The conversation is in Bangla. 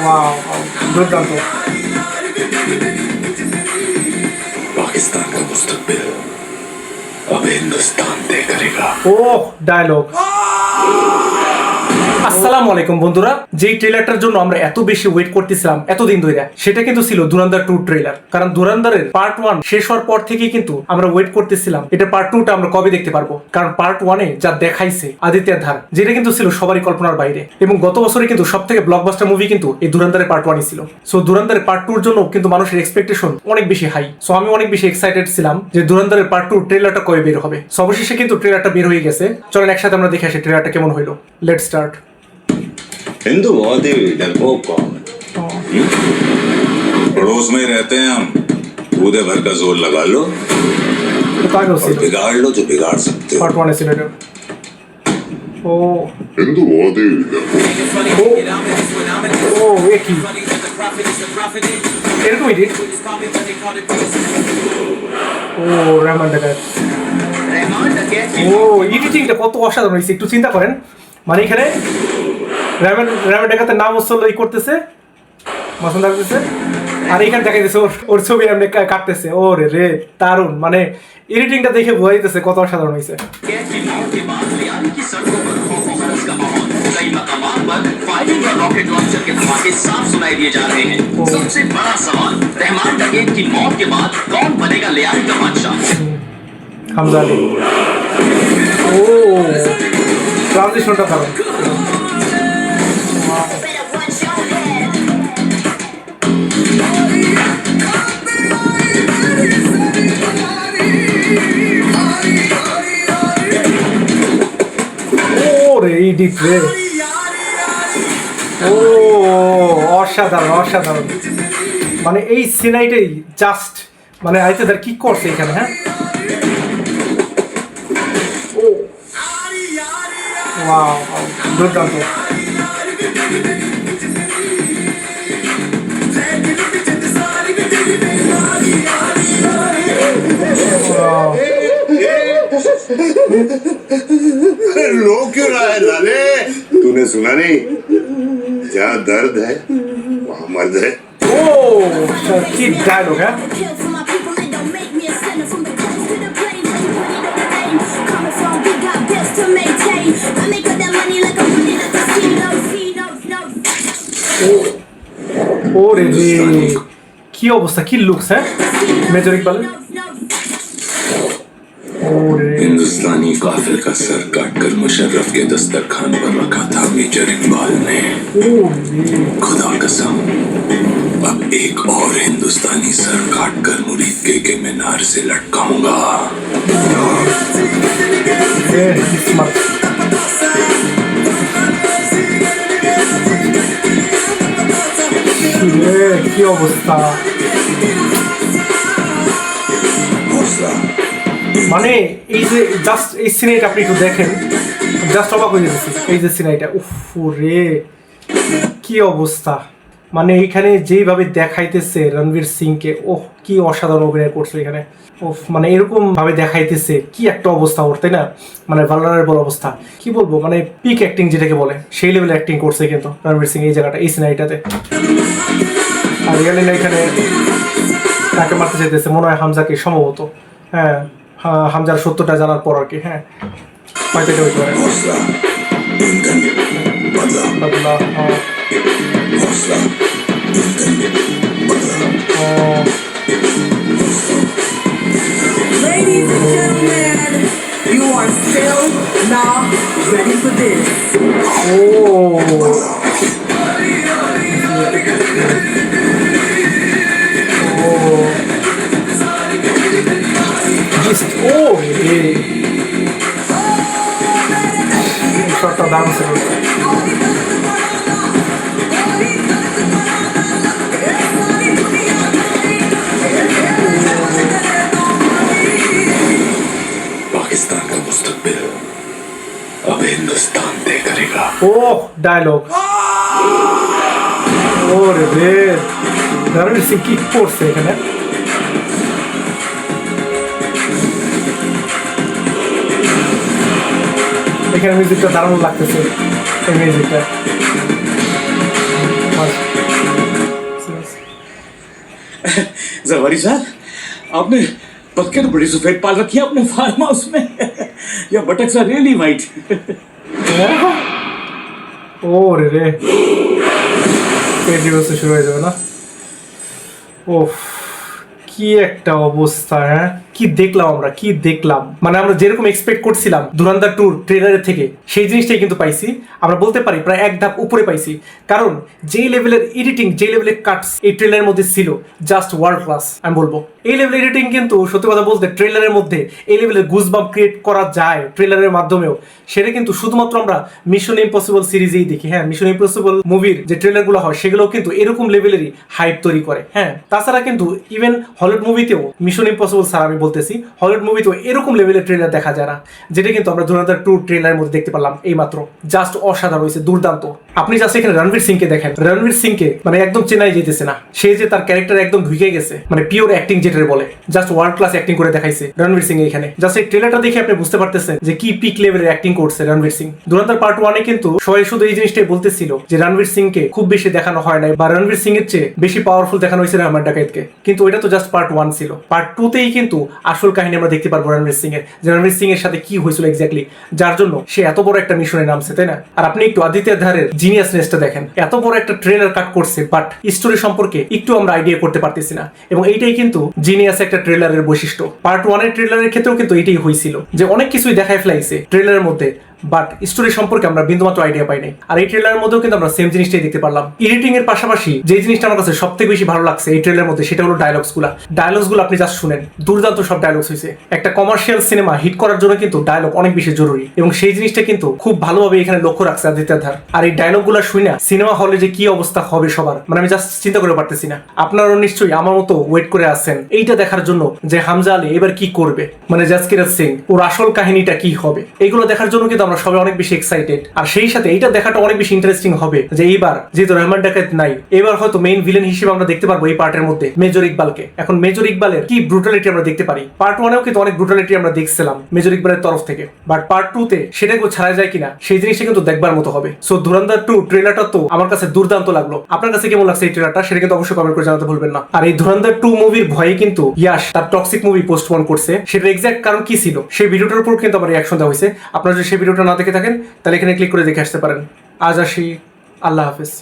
ওয়াও, দুর্দান্ত। पाकिस्तान का मुस्तकबिल अब हिंदुस्तान तय करेगा। ওহ, ডায়লগ। আসসালামু আলাইকুম বন্ধুরা, যেই ট্রেলারটার জন্য আমরা এত বেশি ওয়েট করতেছিলাম এতদিন ধরে, সেটা কিন্তু ছিল ধুরন্ধর 2 ট্রেলার। কারণ ধুরন্ধরের পার্ট 1 শেষ হওয়ার পর থেকেই কিন্তু আমরা ওয়েট করতেছিলাম এটা পার্ট 2টা আমরা কবে দেখতে পারবো। কারণ পার্ট 1-এ যা দেখাইছে আদিত্যের ধার, যেটা কিন্তু ছিল সবারই কল্পনার বাইরে। এবং গত বছরে কিন্তু সবথেকে ব্লকবাস্টার মুভি কিন্তু এই ধুরন্ধরের পার্ট 1-ই ছিল। সো ধুরন্ধরের পার্ট 2-র জন্য কিন্তু মানুষের এক্সপেকটেশন অনেক বেশি হাই। সো আমি অনেক বেশি এক্সাইটেড ছিলাম যে ধুরন্ধরের পার্ট 2 ট্রেলারটা কবে বের হবে। সো অবশেষে কিন্তু ট্রেলারটা বের হয়ে গেছে। চলেন একসাথে আমরা দেখে আসি ট্রেলারটা কেমন হইলো। Let's start. हिंदू बहुत ही डरपोक कौम है। पड़ोस में रहते हैं हम, कूदे भर का जोर लगा लो और बिगाड़ लो जो बिगाड़ सकते हो। पार्ट 1 है सिलेक्टर। ओ हिंदू बहुत ही ओ ये की এরকম এডিট। ও রহমান ডাকাত। ও এডিটিংটা কত অসাধারণ হয়েছে, একটু চিন্তা করেন। মানে এখানে রহমান ডাকাতের নাম উচ্চারণ করতেছে, পছন্দ করতেছে, আর এখানে দেখা যাচ্ছে ওর ছবি এমনি কাটতেছে। ও রে রে দারুণ, মানে এডিটিংটা দেখে বোঝা যাইতেছে কত অসাধারণ হয়েছে। रॉकेट लॉन्चर के धमाके साफ सुनाई दिए जा रहे हैं। सबसे बड़ा सवाल, रहमान डकैत की मौत के बाद कौन बनेगा लियारी का बादशाह? হামজা আলী। ও ট্রানজিশনটা দারুণ। এডিট রে, ও অসাধারণ অসাধারণ। মানে এই সিনাইটাই জাস্ট, মানে আইতে তার কি করছে এখানে। হ্যাঁ, ও ওয়াও, দুর্দান্ত। रो क्यों रहा है लाले? तूने सुना नहीं, जहाँ दर्द है वहाँ मर्द है। ও কি ডায়লগ। হ্যাঁ, ও রে রে কি অবস্থা, কি লুকস। হ্যাঁ, মেজর ইকবাল। हिंदुस्तानी काफिल का सर काटकर मुशर्रफ के दस्तरखान पर रखा था मेजर इकबाल ने। खुदा कसम, अब एक और हिंदुस्तानी सर काटकर मुरीद के मीनार से लटकाऊंगा। কি অবস্থা, মানে এই যে জাস্ট এই সিনেমাটা আপনি একটু দেখেন, জাস্ট অবাক হয়ে যাচ্ছে। এই যে সিনেমাটা, উফ রে কি অবস্থা। মানে এইখানে যেইভাবে দেখাইতেছে রণবীর সিংকে, ওহ কি অসাধারণ অভিনয় করছে এখানে। ওফ, মানে এরকম ভাবে দেখাইতেছে, কি একটা অবস্থা ওর, তাই না? মানে ভালনারেবল অবস্থা, কি বলবো, মানে পিক অ্যাক্টিং যেটাকে বলে সেই লেভেলে অ্যাক্টিং করছে কিন্তু রণবীর সিং এই জায়গাটা, এই সিনেমাটাতে। আর রিয়ালি এখানে তাকে মারতে চাইতেছে মনে হয় হামজাকে সম্ভবত। হ্যাঁ, হামজার সত্যটা জানার পর আর কি। হ্যাঁ, হয়তো এটা হইতে পারে। বদলা, Ladies and gentlemen, you are still not ready for this. শটটা দারুণ ছিল। पाकिस्तान का मुस्तकबिल अब हिंदुस्तान तय करेगा। ওহ ডায়লগ, ও রে রে রণবীর সিং কি করছে এখানে। এখানে মিউজিকটা দারুণ লাগতেছে, এই মিউজিকটা। जरवारी साहब, आपने बतखे तो बड़ी सफेद पाल रखी है अपने फार्म हाउस में। या बटक्स आर रियली वाइट। ও রে পেট বসে শুরু হয়ে যাবে না। ওফ, কি একটা অবস্থা! হ্যাঁ, কি দেখলাম আমরা, কি দেখলাম! মানে আমরা যেরকম এক্সপেক্ট করছিলাম ধুরন্ধর 2 ট্রেলারের থেকে, সেই জিনিসটাই কিন্তু পাইছি। আমরা বলতে পারি প্রায় এক ধাপ উপরে পাইছি, কারণ যেই লেভেলের এডিটিং, যেই লেভেলের কাটস এই ট্রেলারের মধ্যে ছিল, জাস্ট ওয়ার্ল্ড ক্লাস আমি বলবো। এই লেভেলের এডিটিং কিন্তু সত্যি কথা বলতে ট্রেলারের মধ্যে এই লেভেলের গুজবাম্প ক্রিয়েট করা যায় ট্রেলারের মাধ্যমেও, সেটা কিন্তু শুধুমাত্র আমরা মিশন ইম্পসিবল সিরিজেই দেখি। হ্যাঁ, মিশন ইম্পসিবল মুভির যে ট্রেলারগুলো হয় সেগুলো কিন্তু এরকম লেভেলেরই হাইপ তৈরি করে। হ্যাঁ, তাছাড়া কিন্তু ইভেন হলিউড মুভিতেও, মিশন ইম্পসিবল স্যার আমি বলতেছি, হলিউড মুভিতেও এরকম লেভেলের ট্রেলার দেখা যায় না, যেটা কিন্তু আমরা ধুরন্ধর 2 ট্রেলারের মধ্যে দেখতে পারলাম এই মাত্র। জাস্ট অসাধারণ হয়েছে, দুর্দান্ত। আপনি জাস্ট এখানে রণবীর সিংকে দেখেন, রণবীর সিংকে মানে একদম চেনাই যেতেছে না, সে যে তার ক্যারেক্টার একদম ঢুকে গেছে, মানে পিওর অ্যাক্টিং যেটা বলে, জাস্ট ওয়ার্ল্ড ক্লাস অ্যাক্টিং করে দেখাইছে রণবীর সিং এখানে। জাস্ট এই ট্রেলারটা দেখে আপনি বুঝতে পারতেছেন যে কি পিক লেভেলের অ্যাক্টিং করছে রণবীর সিং। ধুরন্ধর পার্ট 1 এ কিন্তু সবাই শুধু এই জিনিসটাই বলতেছিল যে রণবীর সিংকে খুব বেশি দেখানো হয় নাই, বা রণবীর সিং এর চেয়ে বেশি পাওয়ারফুল দেখানো হয়েছে রহমান ডাকাইতকে, কিন্তু ওইটা তো জাস্ট পার্ট 1 ছিল। পার্ট 2 তেই কিন্তু আসল কাহিনী আমরা দেখতে পারবো রণবীর সিং এর, যে রণবীর সিং এর সাথে কি হয়েছিল এক্স্যাক্টলি, যার জন্য সে এত বড় একটা মিশনে নামছে, তাই না? আর আপনি একটু আদিত্য ধারের জিনিয়াসনেসটা দেখেন, এত বড় একটা ট্রেলার কাট করছে, বাট স্টোরি সম্পর্কে একটু আমরা আইডিয়া করতে পারতেছি না, এবং এইটাই কিন্তু জিনিয়াস একটা ট্রেলারের বৈশিষ্ট্য। পার্ট 1 এর ট্রেলারের ক্ষেত্রেও কিন্তু এটাই হয়েছিল, যে অনেক কিছুই দেখায় ফেলাইছে ট্রেলারের মধ্যে, বাট স্টোরি সম্পর্কে আমরা বিন্দুমাত্র আইডিয়া পাই নাই। আর এই ট্রেলারের মধ্যেও কিন্তু আমরা সেম জিনিসটাই দেখতে পারলাম। এডিটিং এর পাশাপাশি যে জিনিসটা আমার কাছে সবথেকে বেশি ভালো লাগছে এই ট্রেলারের মধ্যে, সেটা হলো ডায়লগসগুলো আপনি জাস্ট শুনেন, দুর্দান্ত সব ডায়লগস হয়েছে। একটা কমার্শিয়াল সিনেমা হিট করার জন্য কিন্তু ডায়লগ অনেক বেশি জরুরি, এবং সেই জিনিসটা কিন্তু খুব ভালোভাবে এখানে লক্ষ্য রাখছে আদিত্য ধার। আর এই ডায়লগগুলো শুনে সিনেমা হলে যে কি অবস্থা হবে সবার, মানে আমি জাস্ট চিন্তা করে পারতেছি না। আপনারাও নিশ্চয়ই আমার মতো ওয়েট করে আছেন এইটা দেখার জন্য, যে হামজা আলী এবার কি করবে, মানে জাসকিরাত সিং ওর আসল কাহিনীটা কি হবে, এইগুলো দেখার জন্য কিন্তু আমরা সবাই অনেক বেশি এক্সাইটেড। আর সেই সাথে এইটা দেখাটা অনেক বেশি ইন্টারেস্টিং হবে যে এইবার যেহেতু রহমান ডাকাত নাই, এবার হয়তো মেইন ভিলেন হিসেবে আমরা দেখতে পারবো এই পার্টের মধ্যে মেজর ইকবালকে। এখন মেজর ইকবালের কি ব্রুটালিটি আমরা দেখতে পারি, পার্ট 1 এও কিন্তু অনেক ব্রুটালিটি আমরা দেখছিলাম মেজর ইকবালের তরফ থেকে, বাট পার্ট 2 তে সেটাকে ছাড়া যায় কিনা সেই জিনিসটা কিন্তু দেখবার মতো হবে। সো ধুরন্ধর 2 ট্রেলারটা তো আমার কাছে দুর্দান্ত লাগলো। আপনার কাছে কেমন লাগছে এই ট্রেলারটা, সেটা কিন্তু অবশ্যই কমেন্ট করে জানাতে ভুলবেন না। আর এই ধুরন্ধর 2 মুভির ভয়ে কিন্তু ইয়াশ তার টক্সিক মুভি পোস্টপোন করছে, সেটার এক্সাক্ট কারণ কি ছিল সেই ভিডিওটার উপর কিন্তু আমার রিঅ্যাকশন দেওয়া হয়েছে। আপনারা যদি সেই ভিডিওটা না দেখে থাকেন তাহলে এখানে ক্লিক করে দেখে আসতে পারেন। আজ আসি, আল্লাহ হাফেজ।